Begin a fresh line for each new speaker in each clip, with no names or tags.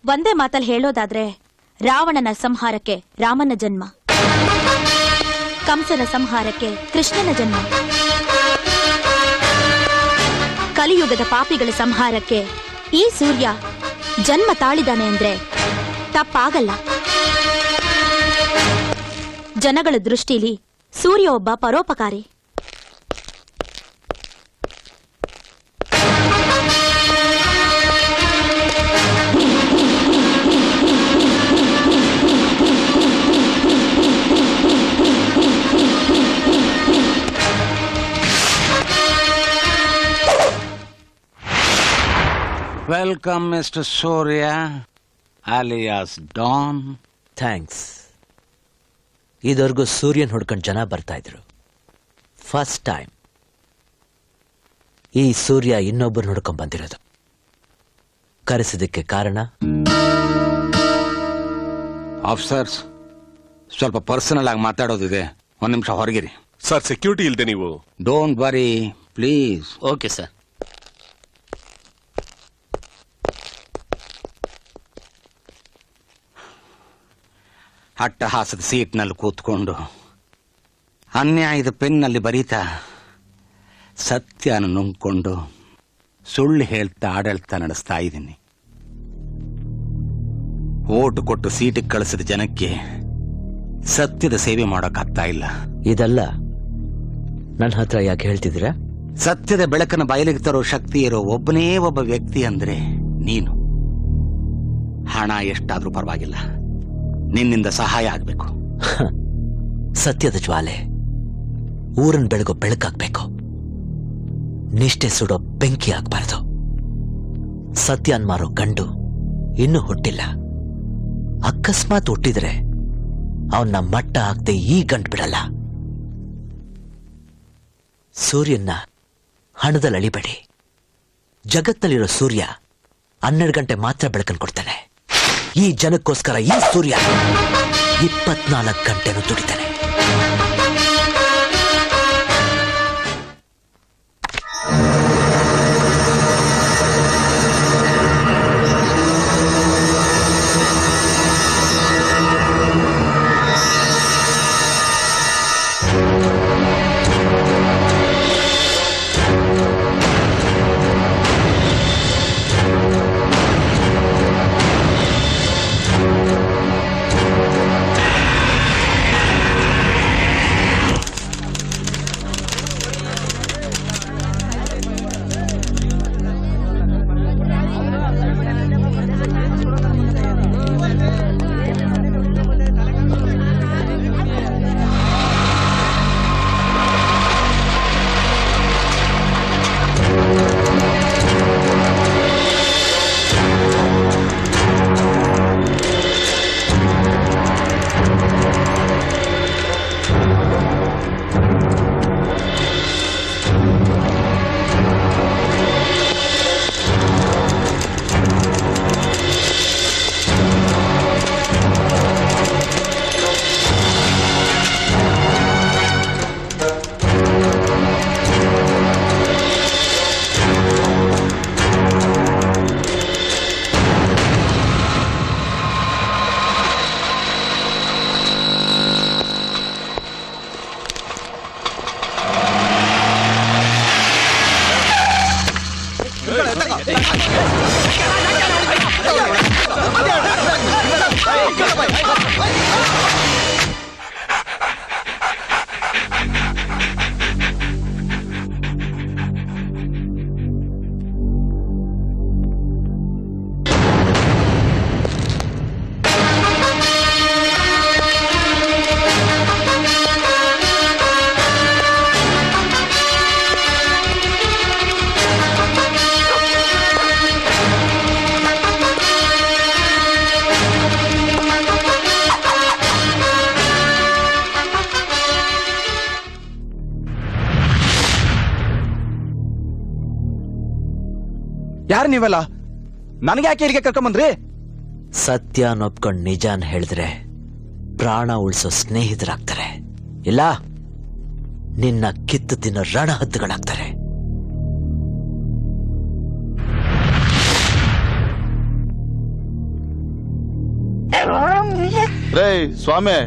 ಒಂದೇ ಮಾತಲ್ಲಿ ಹೇಳೋದಾದ್ರೆ ರಾವಣನ ಸಂಹಾರಕ್ಕೆ ರಾಮನ ಜನ್ಮ, ಕಂಸನ ಸಂಹಾರಕ್ಕೆ ಕೃಷ್ಣನ ಜನ್ಮ, ಕಲಿಯುಗದ ಪಾಪಿಗಳ ಸಂಹಾರಕ್ಕೆ ಈ ಸೂರ್ಯ ಜನ್ಮ ತಾಳಿದಾನೆ ಅಂದ್ರೆ ತಪ್ಪಾಗಲ್ಲ. ಜನಗಳ ದೃಷ್ಟಿಲಿ ಸೂರ್ಯ ಒಬ್ಬ ಪರೋಪಕಾರಿ.
ವೆಲ್ಕಮ್ ಮಿಸ್ಟರ್ ಸೂರ್ಯ ಅಲಿಯಾಸ್ ಡಾನ್.
ಥ್ಯಾಂಕ್ಸ್. ಇದುವರೆಗೂ ಸೂರ್ಯನ್ ಹುಡ್ಕೊಂಡು ಜನ ಬರ್ತಾ ಇದ್ರು. ಫಸ್ಟ್ ಟೈಮ್ ಈ ಸೂರ್ಯ ಇನ್ನೊಬ್ಬರು ಹುಡ್ಕೊಂಡ್ ಬಂದಿರೋದು. ಕರೆಸಿದಕ್ಕೆ ಕಾರಣ?
ಆಫೀಸರ್ಸ್, ಸ್ವಲ್ಪ ಪರ್ಸನಲ್ ಆಗಿ ಮಾತಾಡೋದಿದೆ, ಒಂದ್ ನಿಮಿಷ ಹೊರಗಿರಿ.
ಸರ್, ಸೆಕ್ಯೂರಿಟಿ ಇಲ್ದೆ ನೀವು?
Don't worry please.
Okay sir.
ಅಟ್ಟಹಾಸದ ಸೀಟ್ನಲ್ಲಿ ಕೂತ್ಕೊಂಡು ಅನ್ಯಾಯದ ಪೆನ್ನಲ್ಲಿ ಬರೀತಾ ಸತ್ಯನ ನುಂಗ್ಕೊಂಡು ಸುಳ್ಳು ಹೇಳ್ತಾ ಆಡಳಿತ ನಡೆಸ್ತಾ ಇದ್ದೀನಿ. ಓಟು ಕೊಟ್ಟು ಸೀಟಿಗೆ ಕಳಿಸಿದ ಜನಕ್ಕೆ ಸತ್ಯದ ಸೇವೆ ಮಾಡೋಕ್ಕಾಗ್ತಾ ಇಲ್ಲ.
ಇದೆಲ್ಲ ನನ್ನ ಹತ್ರ ಯಾಕೆ ಹೇಳ್ತಿದ್ದೀರಾ?
ಸತ್ಯದ ಬೆಳಕನ್ನು ಬಯಲಿಗೆ ತರೋ ಶಕ್ತಿ ಇರೋ ಒಬ್ಬನೇ ಒಬ್ಬ ವ್ಯಕ್ತಿ ಅಂದ್ರೆ ನೀನು. ಹಣ ಎಷ್ಟಾದ್ರೂ ಪರವಾಗಿಲ್ಲ, ನಿನ್ನಿಂದ ಸಹಾಯ ಆಗ್ಬೇಕು.
ಸತ್ಯದ ಜ್ವಾಲೆ ಊರನ್ ಬೆಳಗೋ ಬೆಳಕಾಗ್ಬೇಕು, ನಿಷ್ಠೆ ಸುಡೋ ಬೆಂಕಿ ಆಗ್ಬಾರ್ದು. ಸತ್ಯನ್ ಮಾರೋ ಗಂಡು ಇನ್ನೂ ಹುಟ್ಟಿಲ್ಲ. ಅಕಸ್ಮಾತ್ ಹುಟ್ಟಿದ್ರೆ ಅವನ್ನ ಮಟ್ಟ ಹಾಕ್ದೆ ಈ ಗಂಟು ಬಿಡಲ್ಲ. ಸೂರ್ಯನ್ನ ಹಣದಲ್ಲಿ ಅಳಿಬೇಡಿ. ಜಗತ್ತಲ್ಲಿರೋ ಸೂರ್ಯ 12 ಗಂಟೆ ಮಾತ್ರ ಬೆಳಕನ್ನು ಕೊಡ್ತಾನೆ. ಈ ಜನಕ್ಕೋಸ್ಕರ ಈ ಸೂರ್ಯ 24 ಗಂಟೆನೂ ದುಡಿತಾನೆ.
ಯಾರು ನೀವೆಲ್ಲ? ನನಗೆ ಯಾಕೆ ಇಲ್ಲಿಗೆ ಕರ್ಕೊಂಬಂದ್ರಿ?
ಸತ್ಯ ನೊಪ್ಕೊಂಡ್ ನಿಜಾನ್ ಹೇಳಿದ್ರೆ ಪ್ರಾಣ ಉಳಿಸೋ ಸ್ನೇಹಿತರಾಗ್ತಾರೆ, ಇಲ್ಲ ನಿನ್ನ ಕಿತ್ತು ತಿನ್ನೋ ರಣಹದ್ದುಗಳಾಗ್ತಾರೆ.
ರೇ ಸ್ವಾಮಿ,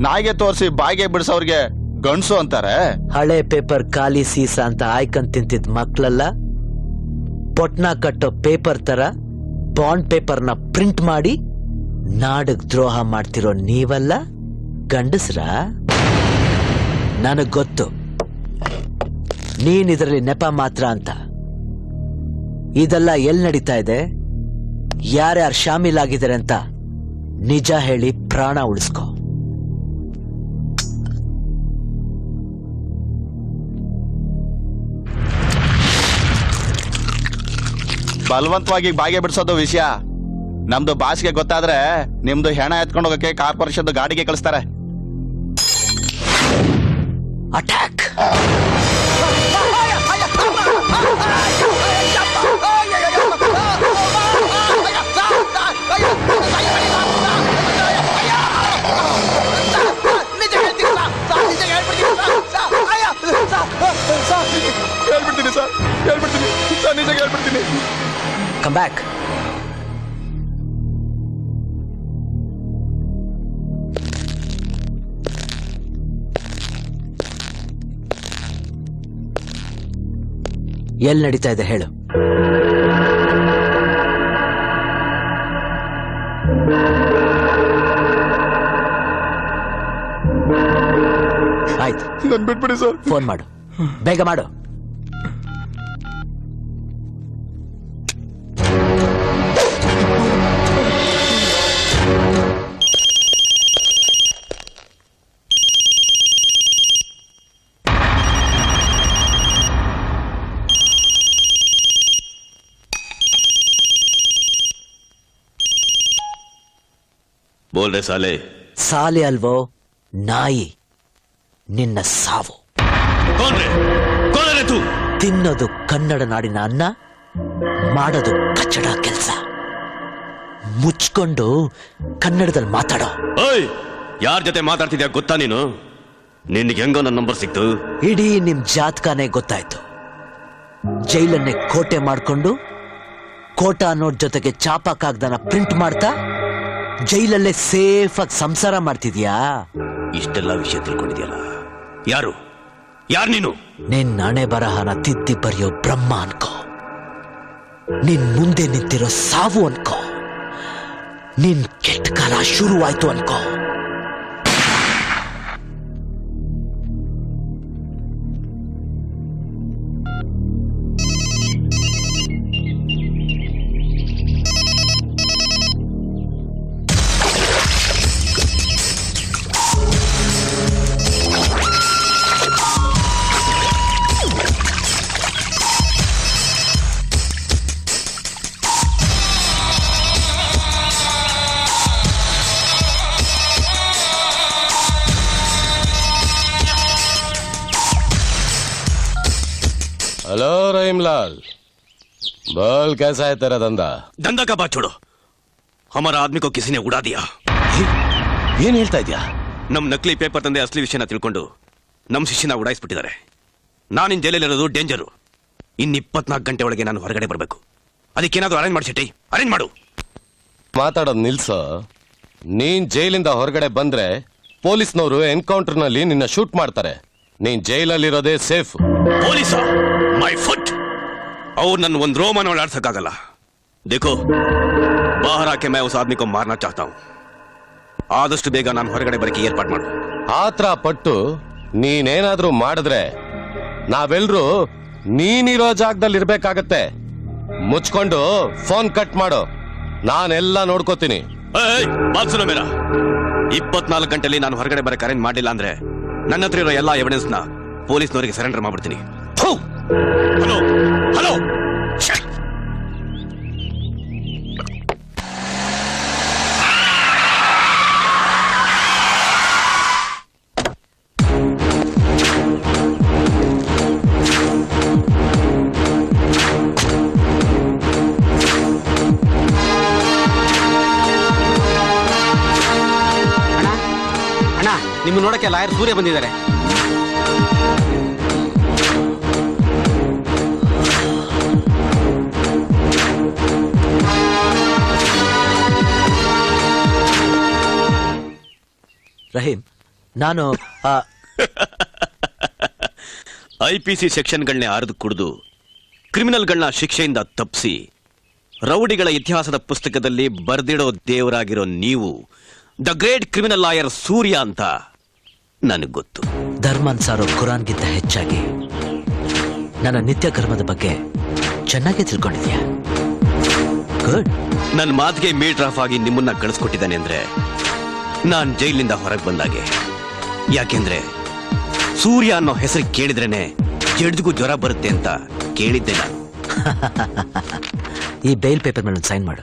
ನಾಯಿಗೆ ತೋರಿಸಿ ಬಾಯಿಗೆ ಬಿಡಿಸೋರ್ಗೆ ಗಂಡ್ಸು ಅಂತಾರೆ.
ಹಳೆ ಪೇಪರ್ ಖಾಲಿ ಸೀಸ ಅಂತ ಆಯ್ಕೊಂಡ್ ತಿಂತಿದ್ ಮಕ್ಳಲ್ಲ, ಪೊಟ್ನ ಕಟ್ಟೋ ಪೇಪರ್ ತರ ಬಾಂಡ್ ಪೇಪರ್ನ ಪ್ರಿಂಟ್ ಮಾಡಿ ನಾಡಕ್ ದ್ರೋಹ ಮಾಡ್ತಿರೋ ನೀವಲ್ಲ ಗಂಡಸ್ರ? ನನಗ್ ಗೊತ್ತು ನೀನ್ ಇದರಲ್ಲಿ ನೆಪ ಮಾತ್ರ ಅಂತ. ಇದೆಲ್ಲ ಎಲ್ ನಡೀತಾ ಇದೆ, ಯಾರ್ಯಾರು ಶಾಮೀಲಾಗಿದ್ದಾರೆ ಅಂತ ನಿಜ ಹೇಳಿ ಪ್ರಾಣ ಉಳಿಸ್ಕೊ.
ಬಲವಂತವಾಗಿ ಬಾಯಿಗೆ ಬಿಡಿಸೋದು ವಿಷಯ ನಮ್ದು ಬಾಸ್ಗೆ ಗೊತ್ತಾದ್ರೆ ನಿಮ್ದು ಹೆಣ ಎತ್ಕೊಂಡು ಹೋಗಕ್ಕೆ ಕಾರ್ಪೊರೇಷನ್ ಗಾಡಿಗೆ ಕಳಿಸ್ತಾರೆ.
ಅಟ್ಯಾಕ್!
ಹೇಳ್ಬಿಡ್ತೀನಿ ಸರ್, ಹೇಳ್ಬಿಡ್ತೀನಿ ಸರ್, ನಿಜ ಹೇಳ್ಬಿಡ್ತೀನಿ.
Come back. ಎಲ್ ನಡೀತಾ ಇದೆ ಹೇಳು. ಆಯ್ತು,
ನನ್ ಬಿಟ್ಬಿಡಿ ಸರ್.
ಫೋನ್ ಮಾಡು, ಬೇಗ ಮಾಡು.
बोल रहे साले
ಸಾಲೆ ಅಲ್ವೋ ನಾಯಿ, ನಿನ್ನ ಸಾವು.
कौन है तू?
ತಿನ್ನೋದು ಕನ್ನಡ ನಾಡಿನ ಅನ್ನ, ಮಾಡೋದು ಕಚ್ಚಡ ಕೆಲಸ. ಮುಚ್ಕೊಂಡು ಕನ್ನಡದಲ್ಲಿ ಮಾತಾಡೋ.
ಓಯ್, ಯಾರ್ ಜೊತೆ ಮಾತಾಡ್ತಿದ್ಯಾ ಗೊತ್ತಾ ನೀನು? ನಿನ್ಗೆ ಹೆಂಗೋ ನನ್ನ ನಂಬರ್ ಸಿಕ್ತು?
ಇಡೀ ನಿಮ್ ಜಾತಕನೇ ಗೊತ್ತಾಯ್ತು. ಜೈಲನ್ನೇ ಕೋಟೆ ಮಾಡ್ಕೊಂಡು ಕೋಟ ನೋಟ್ ಜೊತೆಗೆ ಚಾಪ ಕಾಗ್ದನ ಪ್ರಿಂಟ್ ಮಾಡ್ತಾ ಜೈಲಲ್ಲೇ ಸೇಫ್ ಆಗಿ ಸಂಸಾರ ಮಾಡ್ತಿದ್ಯಾ.
ಇಷ್ಟೆಲ್ಲ ವಿಷಯ ತಿಳ್ಕೊಂಡಿದ್ಯಲ್ಲ, ಯಾರು ನೀನು?
ನಿನ್ ಹಣೆ ಬರಹನ ತಿದ್ದಿ ಬರೆಯೋ ಬ್ರಹ್ಮ ಅನ್ಕೋ. ನಿನ್ ಮುಂದೆ ನಿಂತಿರೋ ಸಾವು ಅನ್ಕೋ. ನಿನ್ ಕೆಟ್ಟ ಕಾಲ ಶುರುವಾಯ್ತು ಅನ್ಕೋ.
हेलो रहीमलाल, बोल कैसा है तेरा धंधा?
धंधा का बात छोड़ो, हमारा आदमी को किसी ने उड़ा दिया.
ಏನ್ ಹೇಳ್ತಾ ಇದ್ಯಾ?
ನಮ್ ನಕಲಿ ಪೇಪರ್ ತಂದೆ ಅಸಲಿ ವಿಷಯನ ತಿಳ್ಕೊಂಡು ನಮ್ ಶಿಷ್ಯನ ಉಡಾಯಿಸ್ಬಿಟ್ಟಿದ್ದಾರೆ. ನಾನಿನ್ ಜೈಲಲ್ಲಿರೋದು ಡೇಂಜರು. ಇನ್ನು 24 ಗಂಟೆ ಒಳಗೆ ನಾನು ಹೊರಗಡೆ ಬರಬೇಕು. ಅದಕ್ಕೇನಾದ್ರು ಅರೇಂಜ್ ಮಾಡಿ ಶೆಟ್ಟಿ, ಅರೇಂಜ್ ಮಾಡು.
ಮಾತಾಡೋದು ನಿಲ್ಸೋ. ನೀನ್ ಜೈಲಿಂದ ಹೊರಗಡೆ ಬಂದ್ರೆ ಪೊಲೀಸ್ನವರು ಎನ್ಕೌಂಟರ್ ನಲ್ಲಿ ನಿನ್ನ ಶೂಟ್ ಮಾಡ್ತಾರೆ. ನೀನ್ ಜೈಲಲ್ಲಿರೋದೇ ಸೇಫ್.
ಪೊಲೀಸ ಮೈ ಫುಟ್, ಅವ್ರು ನನ್ನ ಒಂದ್ ರೋಮನ ಓಡಾಡ್ಸಕ್ಕಾಗಲ್ಲ. देखो, बाहर आके मैं उस आदमी को मारना चाहता हूँ. ಆದಷ್ಟು ಬೇಗ ನಾನು ಹೊರಗಡೆ ಬರಕ್ಕೆ ಏರ್ಪಾಡು ಮಾಡು.
ಆತ್ರ ಪಟ್ಟು ನೀನೇನಾದ್ರೂ ಮಾಡಿದ್ರೆ ನಾವೆಲ್ರೂ ನೀನಿರೋ ಜಾಗದಲ್ಲಿ ಇರ್ಬೇಕಾಗತ್ತೆ. ಮುಚ್ಕೊಂಡು ಫೋನ್ ಕಟ್ ಮಾಡು, ನಾನೆಲ್ಲ ನೋಡ್ಕೋತೀನಿ.
ಬಾತ್ ಸುನೋ ಮೇರಾ. 24 ಗಂಟೆಲಿ ನಾನು ಹೊರಗಡೆ ಬರಕ್ಕೆ ಅರೇಂಜ್ ಮಾಡಲಿಲ್ಲ ಅಂದ್ರೆ ನನ್ನ ಹತ್ರ ಇರೋ ಎಲ್ಲಾ ಎವಿಡೆನ್ಸ್ ನ ಪೊಲೀಸ್ನವರಿಗೆ ಸರೆಂಡರ್ ಮಾಡ್ಬಿಡ್ತೀನಿ. ಹಲೋ ಹಲೋ,
ನಿಮ್ಮ ನೋಡಕ್ಕೆ ಲಾಯರ್ ಸೂರ್ಯ ಬಂದಿದ್ದಾರೆ.
ರಹೀಂ, ನಾನು
IPC ಸೆಕ್ಷನ್ಗಳನ್ನೇ ಅರೆದು ಕುಡಿದು ಕ್ರಿಮಿನಲ್ಗಳನ್ನ ಶಿಕ್ಷೆಯಿಂದ ತಪ್ಪಿಸಿ ರೌಡಿಗಳ ಇತಿಹಾಸದ ಪುಸ್ತಕದಲ್ಲಿ ಬರ್ದಿಡೋ ದೇವರಾಗಿರೋ ನೀವು ದ ಗ್ರೇಟ್ ಕ್ರಿಮಿನಲ್ ಲಾಯರ್ ಸೂರ್ಯ ಅಂತ ನನಗೆ ಗೊತ್ತು.
ಧರ್ಮ ಅನ್ಸಾರೋ ಕುರಾನ್ಗಿಂತ ಹೆಚ್ಚಾಗಿ ನನ್ನ ನಿತ್ಯ ಕರ್ಮದ ಬಗ್ಗೆ ಚೆನ್ನಾಗಿ ತಿಳ್ಕೊಂಡಿದ್ಯಾ? ಗುಡ್.
ನನ್ನ ಮಾತಿಗೆ ಮೀಟರ್ ಆಫ್ ಆಗಿ ನಿಮ್ಮನ್ನ ಕಳಿಸ್ಕೊಟ್ಟಿದ್ದಾನೆ ಅಂದ್ರೆ ನಾನ್ ಜೈಲಿನಿಂದ ಹೊರಗೆ ಬಂದಾಗೆ. ಯಾಕೆಂದ್ರೆ ಸೂರ್ಯ ಅನ್ನೋ ಹೆಸರು ಕೇಳಿದ್ರೇನೆ ಜಡ್ಜ್ಗೂ ಜ್ವರ ಬರುತ್ತೆ ಅಂತ ಕೇಳಿದ್ದೆ ನಾನು.
ಈ ಬೇಲ್ ಪೇಪರ್ ಮೇಲೆ ಸೈನ್ ಮಾಡು.